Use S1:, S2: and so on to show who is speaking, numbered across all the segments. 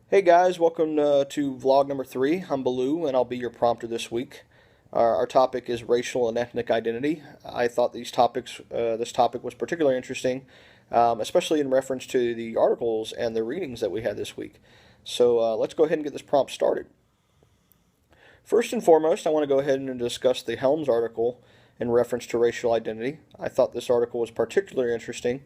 S1: Hey guys, welcome to vlog number 3. I'm Baloo, and I'll be your prompter this week. Our topic is racial and ethnic identity. I thought this topic was particularly interesting, especially in reference to the articles and the readings that we had this week. So let's go ahead and get this prompt started. First and foremost, I want to go ahead and discuss the Helms article in reference to racial identity. I thought this article was particularly interesting,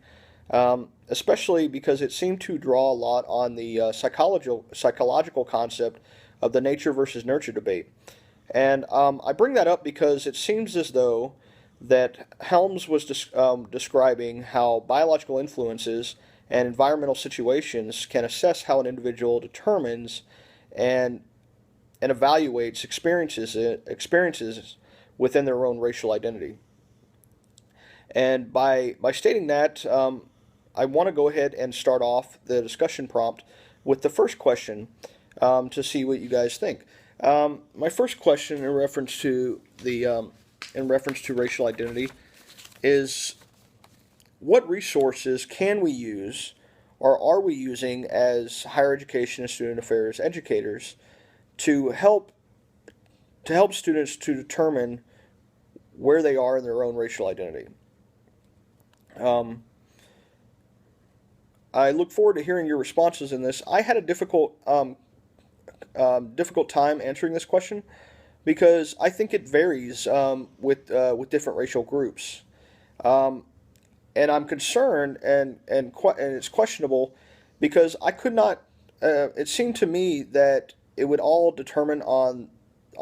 S1: especially because it seemed to draw a lot on the psychological concept of the nature versus nurture debate. And I bring that up because it seems as though that Helms was describing how biological influences and environmental situations can assess how an individual determines and evaluates experiences within their own racial identity. And by stating that, I want to go ahead and start off the discussion prompt with the first question to see what you guys think. My first question in reference to racial identity is, what resources can we use or are we using as higher education and student affairs educators to help students to determine where they are in their own racial identity? Um, I look forward to hearing your responses in this. I had a difficult time answering this question because I think it varies with different racial groups, um, and I'm concerned and it's questionable because I could not. It seemed to me that it would all determine on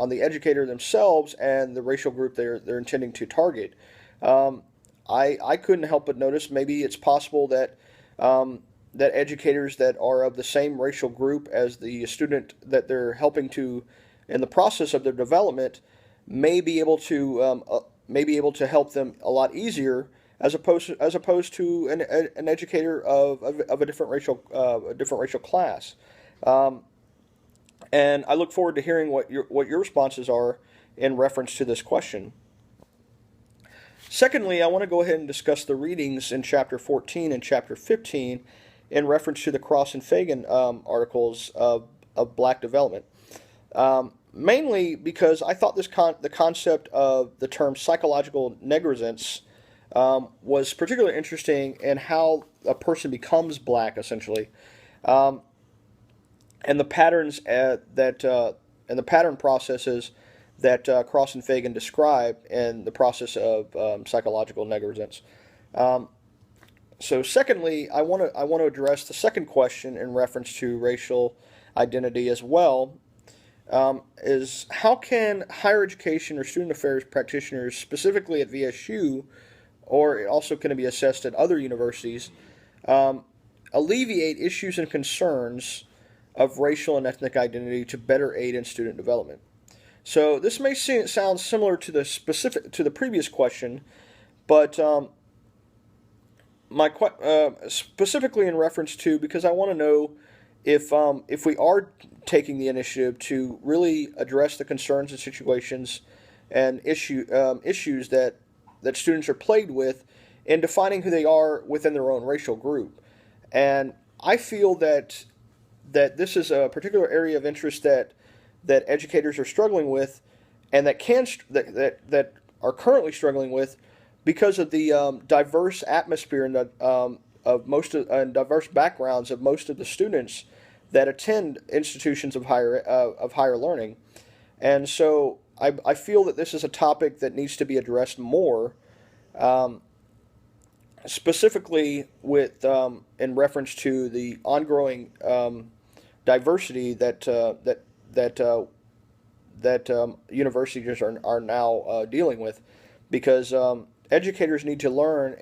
S1: the educator themselves and the racial group they're intending to target. Um, I couldn't help but notice maybe it's possible that educators that are of the same racial group as the student that they're helping to in the process of their development may be able to help them a lot easier as opposed to an educator of a different racial class. Um, and I look forward to hearing what your responses are in reference to this question. Secondly, I want to go ahead and discuss the readings in chapter 14 and chapter 15 in reference to the Cross and Fagan articles of black development. Mainly because I thought the concept of the term psychological negligence was particularly interesting in how a person becomes black, essentially, um, and the patterns and the pattern processes that Cross and Fagan describe in the process of psychological negligence. Um, secondly, I want to address the second question in reference to racial identity as well. Is how can higher education or student affairs practitioners, specifically at VSU, or it also can be assessed at other universities, um, alleviate issues and concerns of racial and ethnic identity to better aid in student development? So this may sound similar to the previous question, but specifically in reference to, because I want to know if we are taking the initiative to really address the concerns and situations and issues that students are plagued with in defining who they are within their own racial group. And I feel that this is a particular area of interest that educators are struggling with, and that are currently struggling with because of the diverse atmosphere and and diverse backgrounds of most of the students that attend institutions of higher learning. And so I feel that this is a topic that needs to be addressed more, um, specifically with in reference to the ongoing diversity that universities are now dealing with, because educators need to learn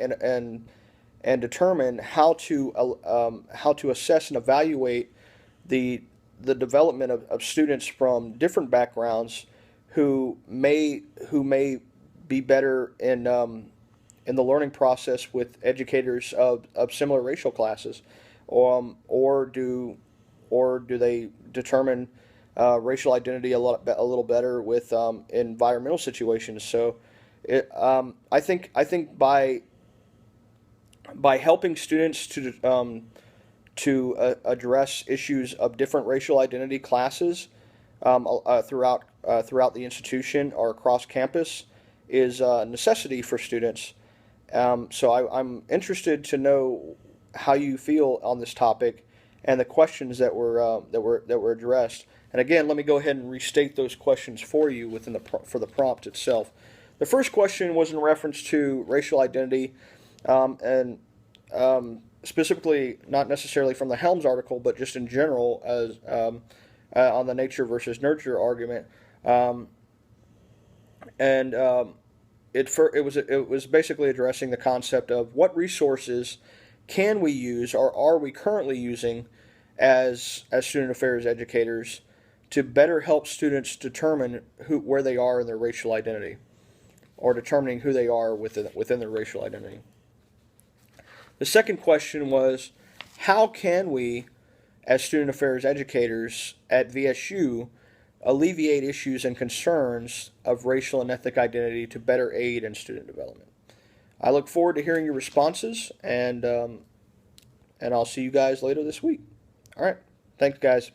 S1: and determine how to assess and evaluate the development of students from different backgrounds who may be better in the learning process with educators of similar racial classes, or do they determine racial identity a little better with environmental situations? So, I think by helping students to address issues of different racial identity classes throughout the institution or across campus is a necessity for students. So I'm interested to know how you feel on this topic and the questions that were addressed. And again, let me go ahead and restate those questions for you for the prompt itself. The first question was in reference to racial identity, and specifically not necessarily from the Helms article, but just in general as on the nature versus nurture argument. And it was basically addressing the concept of what resources can we use or are we currently using as student affairs educators to better help students determine where they are in their racial identity, or determining who they are within their racial identity. The second question was, how can we, as student affairs educators at VSU, alleviate issues and concerns of racial and ethnic identity to better aid in student development? I look forward to hearing your responses, and I'll see you guys later this week. All right. Thanks, guys.